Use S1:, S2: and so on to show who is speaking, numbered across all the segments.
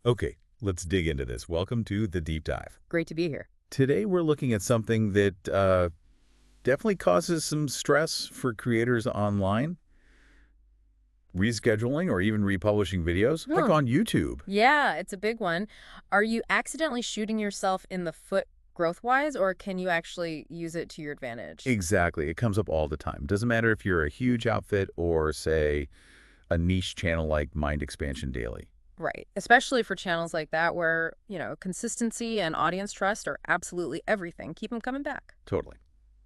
S1: Okay, let's dig into this. Welcome to the deep dive.
S2: Great to be here.
S1: Today we're looking at something that definitely causes some stress for creators online. Rescheduling or even republishing videos, like
S2: Oh,
S1: on YouTube.
S2: yeah, it's a big one. Are you accidentally shooting yourself in the foot growth-wise, or can you actually use it to your advantage?
S1: Exactly. It comes up all the time. Doesn't matter if you're a huge outfit or, say, a niche channel like Mind Expansion Daily.
S2: Right. Especially for channels like that where, consistency and audience trust are absolutely everything. Keep them coming back.
S1: Totally.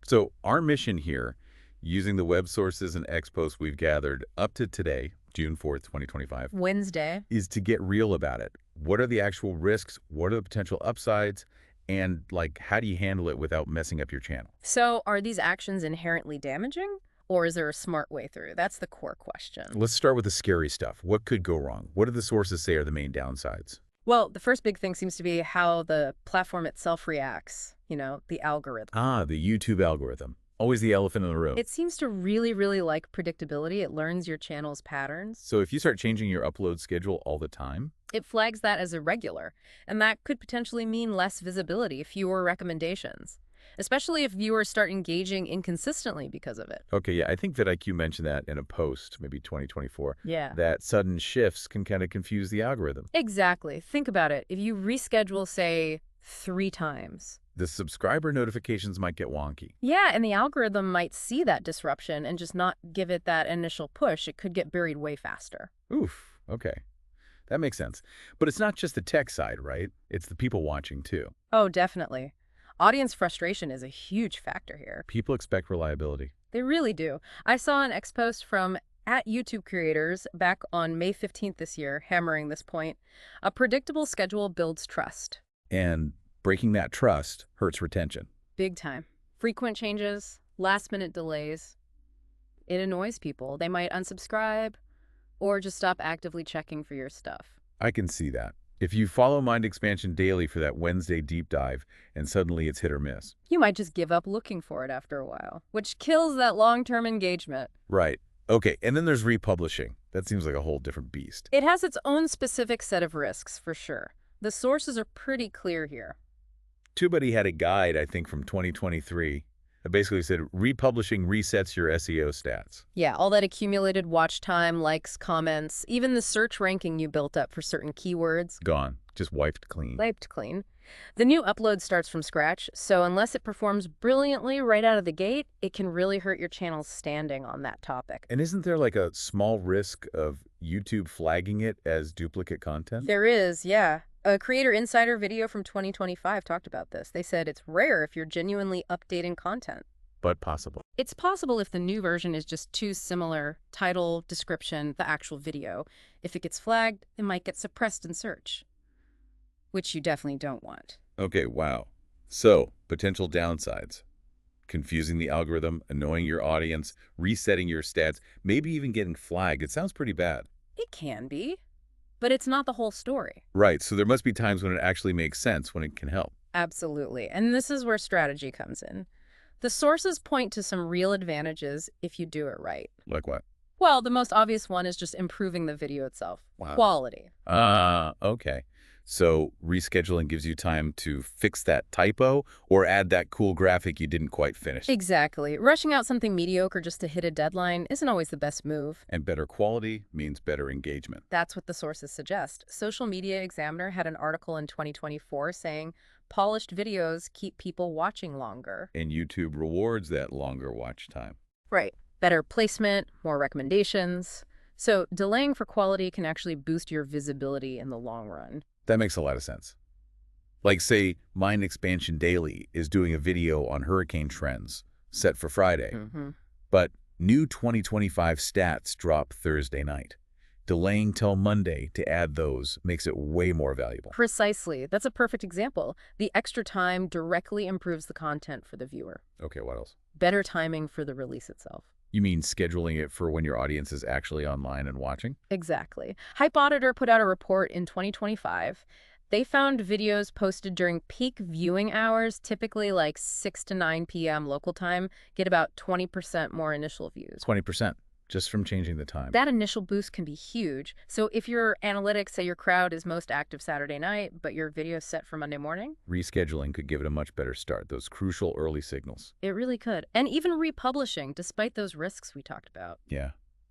S1: So our mission here, using the web sources and expos we've gathered up to today, June 4th, 2025,
S2: Wednesday.
S1: is to get real about it. What are the actual risks? What are the potential upsides? And, how do you handle it without messing up your channel?
S2: So are these actions inherently damaging, or is there a smart way through? That's the core question.
S1: Let's start with the scary stuff. What could go wrong? What do the sources say are the main downsides?
S2: Well, the first big thing seems to be how the platform itself reacts, the algorithm.
S1: Ah, the YouTube algorithm. Always the elephant in the room.
S2: It seems to really, really like predictability. It learns your channel's patterns.
S1: So if you start changing your upload schedule all the time,
S2: It flags that as irregular, and that could potentially mean less visibility, fewer recommendations, especially if viewers start engaging inconsistently because of it.
S1: okay, yeah, I think vidIQ mentioned that in a post, maybe 2024,
S2: Yeah.
S1: that sudden shifts can kind of confuse the algorithm.
S2: Exactly. Think about it. If you reschedule, say, 3 times.
S1: The subscriber notifications might get wonky.
S2: Yeah, and the algorithm might see that disruption and just not give it that initial push. It could get buried way faster.
S1: Oof, okay. That makes sense. But it's not just the tech side, right? It's the people watching, too.
S2: Oh, definitely. Audience frustration is a huge factor here.
S1: People expect reliability.
S2: They really do. I saw an X post from at YouTube creators back on May 15th this year, hammering this point. A predictable schedule builds trust.
S1: And breaking that trust hurts retention.
S2: Big time. Frequent changes, last-minute delays. It annoys people. They might unsubscribe or just stop actively checking for your stuff.
S1: I can see that. If you follow Mind Expansion Daily for that Wednesday deep dive and suddenly it's hit or miss.
S2: You might just give up looking for it after a while, which kills that long-term engagement.
S1: Right. Okay, and then there's republishing. That seems like a whole different beast.
S2: It has its own specific set of risks, for sure. The sources are pretty clear here.
S1: TubeBuddy had a guide, I think, from 2023 that basically said republishing resets your SEO stats.
S2: Yeah, all that accumulated watch time, likes, comments, even the search ranking you built up for certain keywords.
S1: Gone. Just wiped clean.
S2: Wiped clean. The new upload starts from scratch, so unless it performs brilliantly right out of the gate, it can really hurt your channel's standing on that topic.
S1: And isn't there like a small risk of YouTube flagging it as duplicate content?
S2: There is, yeah. A Creator Insider video from 2025 talked about this. They said it's rare if you're genuinely updating content.
S1: But possible.
S2: It's possible if the new version is just too similar, title, description, the actual video. If it gets flagged, it might get suppressed in search, which you definitely don't want.
S1: Okay, wow. So, potential downsides. Confusing the algorithm, annoying your audience, resetting your stats, maybe even getting flagged. It sounds pretty bad.
S2: It can be, but it's not the whole story.
S1: Right, so there must be times when it actually makes sense, when it can help.
S2: Absolutely. And this is where strategy comes in. The sources point to some real advantages if you do it right.
S1: Like what?
S2: Well, the most obvious one is just improving the video itself.
S1: Wow.
S2: Quality.
S1: Okay. So rescheduling gives you time to fix that typo or add that cool graphic you didn't quite finish.
S2: Exactly. Rushing out something mediocre just to hit a deadline isn't always the best move.
S1: And better quality means better engagement.
S2: That's what the sources suggest. Social Media Examiner had an article in 2024 saying polished videos keep people watching longer.
S1: And YouTube rewards that longer watch time.
S2: Right. Better placement, more recommendations. So delaying for quality can actually boost your visibility in the long run.
S1: That makes a lot of sense. Like, say, Mind Expansion Daily is doing a video on hurricane trends set for Friday, but new 2025 stats drop Thursday night. Delaying till Monday to add those makes it way more valuable.
S2: Precisely. That's a perfect example. The extra time directly improves the content for the viewer.
S1: Okay, what else?
S2: Better timing for the release itself.
S1: You mean scheduling it for when your audience is actually online and watching?
S2: Exactly. Hype Auditor put out a report in 2025. They found videos posted during peak viewing hours, typically like 6 to 9 p.m. local time, get about 20% more initial views.
S1: 20%. just from changing the time.
S2: That initial boost can be huge. So if your analytics say your crowd is most active Saturday night, but your video's set for Monday morning,
S1: rescheduling could give it a much better start, those crucial early signals.
S2: it really could. And even republishing, despite those risks we talked about.
S1: Yeah.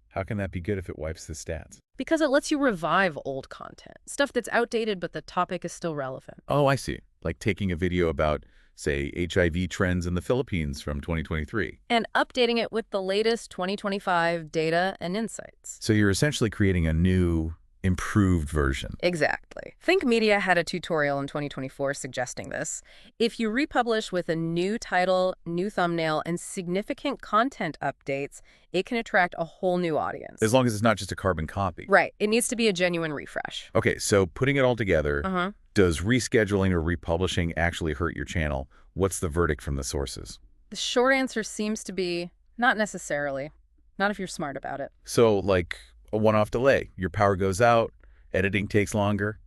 S1: How can that be good if it wipes the stats?
S2: Because it lets you revive old content, stuff that's outdated, but the topic is still relevant.
S1: Oh, I see. Like taking a video about, say, HIV trends in the Philippines from 2023.
S2: And updating it with the latest 2025 data and insights.
S1: So you're essentially creating a new, improved version.
S2: Exactly. Think Media had a tutorial in 2024 suggesting this. If you republish with a new title, new thumbnail, and significant content updates, it can attract a whole new audience.
S1: As long as it's not just a carbon copy.
S2: Right. It needs to be a genuine refresh.
S1: Okay, so putting it all together, does rescheduling or republishing actually hurt your channel? What's the verdict from the sources?
S2: The short answer seems to be not necessarily. Not if you're smart about it.
S1: So, like a one-off delay. Your power goes out, editing takes longer.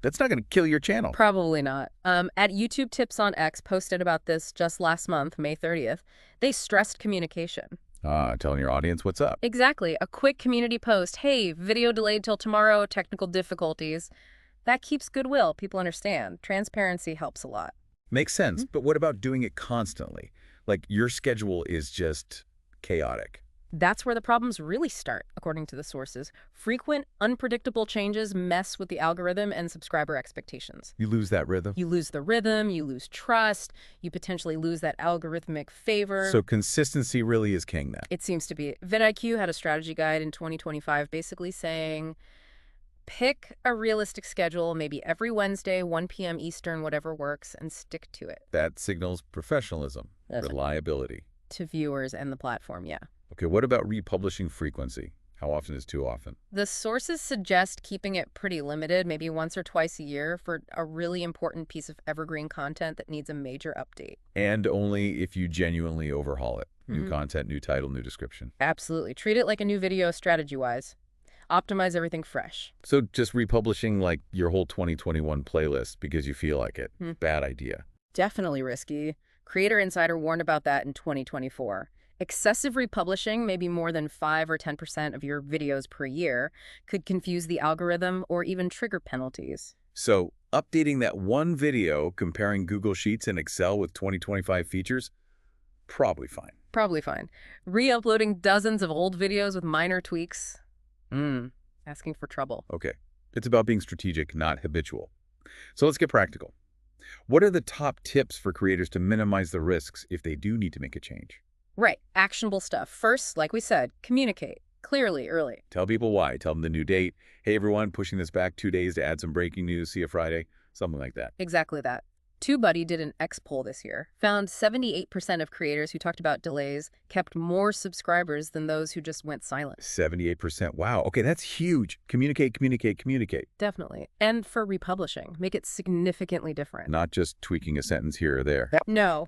S1: That's not going to kill your channel.
S2: Probably not. At YouTube Tips on X posted about this just last month, May 30th, they stressed communication.
S1: Telling your audience what's up.
S2: Exactly. A quick community post. Hey, video delayed till tomorrow, technical difficulties. That keeps goodwill. People understand. Transparency helps a lot.
S1: Makes sense. But what about doing it constantly? Like your schedule is just chaotic.
S2: That's where the problems really start, according to the sources. Frequent, unpredictable changes mess with the algorithm and subscriber expectations.
S1: You lose that rhythm.
S2: You lose the rhythm, you lose trust, you potentially lose that algorithmic favor.
S1: So consistency really is king then.
S2: It seems to be. vidIQ had a strategy guide in 2025 basically saying, pick a realistic schedule, maybe every Wednesday, 1 p.m. Eastern, whatever works, and stick to it.
S1: That signals professionalism, reliability.
S2: To viewers and the platform, yeah.
S1: Okay, what about republishing frequency? How often is too often?
S2: The sources suggest keeping it pretty limited, maybe once or twice a year for a really important piece of evergreen content that needs a major update.
S1: And only if you genuinely overhaul it. New content, new title, new description.
S2: Absolutely. Treat it like a new video strategy-wise. Optimize everything fresh.
S1: So just republishing like your whole 2021 playlist because you feel like it. Bad idea.
S2: Definitely risky. Creator Insider warned about that in 2024. Excessive republishing, maybe more than 5 or 10% of your videos per year, could confuse the algorithm or even trigger penalties.
S1: So updating that one video, comparing Google Sheets and Excel with 2025 features, probably fine.
S2: Probably fine. Re-uploading dozens of old videos with minor tweaks, asking for trouble.
S1: Okay. It's about being strategic, not habitual. So let's get practical. What are the top tips for creators to minimize the risks if they do need to make a change?
S2: Right. Actionable stuff. First, like we said, communicate clearly early.
S1: Tell people why. Tell them the new date. Hey, everyone, pushing this back 2 days to add some breaking news. See you Friday. Something like that.
S2: Exactly that. TubeBuddy did an X poll this year, found 78% of creators who talked about delays kept more subscribers than those who just went silent.
S1: 78%. Wow. Okay, that's huge. Communicate, communicate, communicate.
S2: Definitely. And for republishing, make it significantly different.
S1: Not just tweaking a sentence here or there.
S2: No.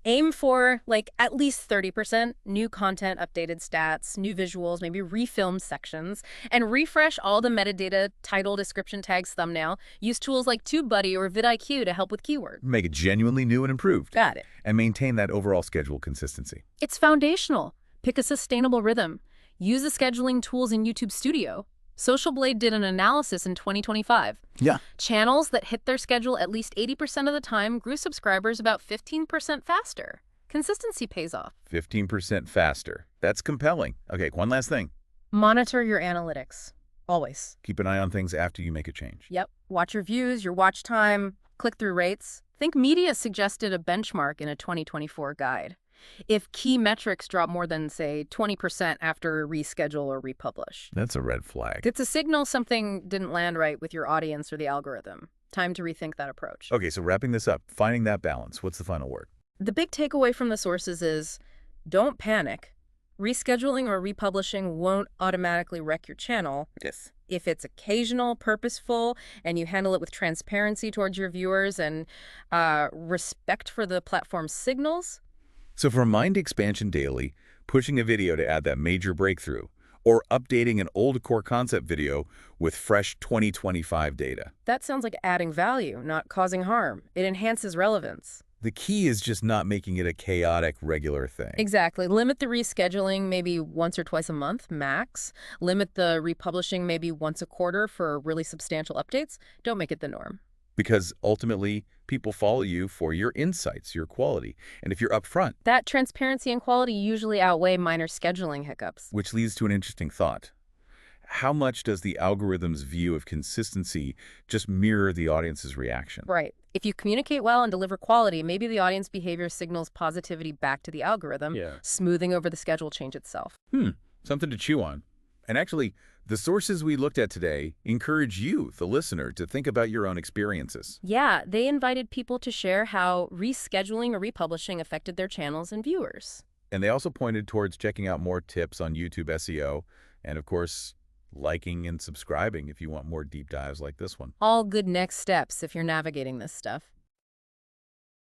S2: Aim for, like, at least 30% new content, updated stats, new visuals, maybe refilmed sections, and refresh all the metadata, title, description, tags, thumbnail. Use tools like TubeBuddy or vidIQ to help with keywords.
S1: Make it genuinely new and improved.
S2: Got it.
S1: And maintain that overall schedule consistency.
S2: It's foundational. Pick a sustainable rhythm. Use the scheduling tools in YouTube Studio. Social Blade did an analysis in 2025.
S1: Yeah.
S2: Channels that hit their schedule at least 80% of the time grew subscribers about 15% faster. Consistency pays off.
S1: 15% faster. That's compelling. Okay, one last thing.
S2: Monitor your analytics. Always.
S1: Keep an eye on things after you make a change.
S2: Yep. Watch your views, your watch time, click-through rates. Think Media suggested a benchmark in a 2024 guide. If key metrics drop more than, say, 20% after a reschedule or republish.
S1: That's a red flag.
S2: It's a signal something didn't land right with your audience or the algorithm. Time to rethink that approach.
S1: Okay, so wrapping this up, finding that balance. What's the final word?
S2: The big takeaway from the sources is don't panic. Rescheduling or republishing won't automatically wreck your channel.
S1: Yes.
S2: If it's occasional, purposeful, and you handle it with transparency towards your viewers and respect for the platform's signals.
S1: So for Mind Expansion Daily, pushing a video to add that major breakthrough, or updating an old core concept video with fresh 2025 data.
S2: That sounds like adding value, not causing harm. It enhances relevance.
S1: The key is just not making it a chaotic, regular thing.
S2: Exactly. Limit the rescheduling maybe once or twice a month, max. Limit the republishing maybe once a quarter for really substantial updates. Don't make it the norm.
S1: Because ultimately, people follow you for your insights, your quality. And if you're upfront,
S2: That transparency and quality usually outweigh minor scheduling hiccups.
S1: which leads to an interesting thought. How much does the algorithm's view of consistency just mirror the audience's reaction?
S2: Right. If you communicate well and deliver quality, maybe the audience behavior signals positivity back to the algorithm, smoothing over the schedule change itself.
S1: Something to chew on. And actually, the sources we looked at today encourage you, the listener, to think about your own experiences.
S2: Yeah, they invited people to share how rescheduling or republishing affected their channels and viewers.
S1: And they also pointed towards checking out more tips on YouTube SEO, and of course, liking and subscribing if you want more deep dives like this one.
S2: All good next steps if you're navigating this stuff.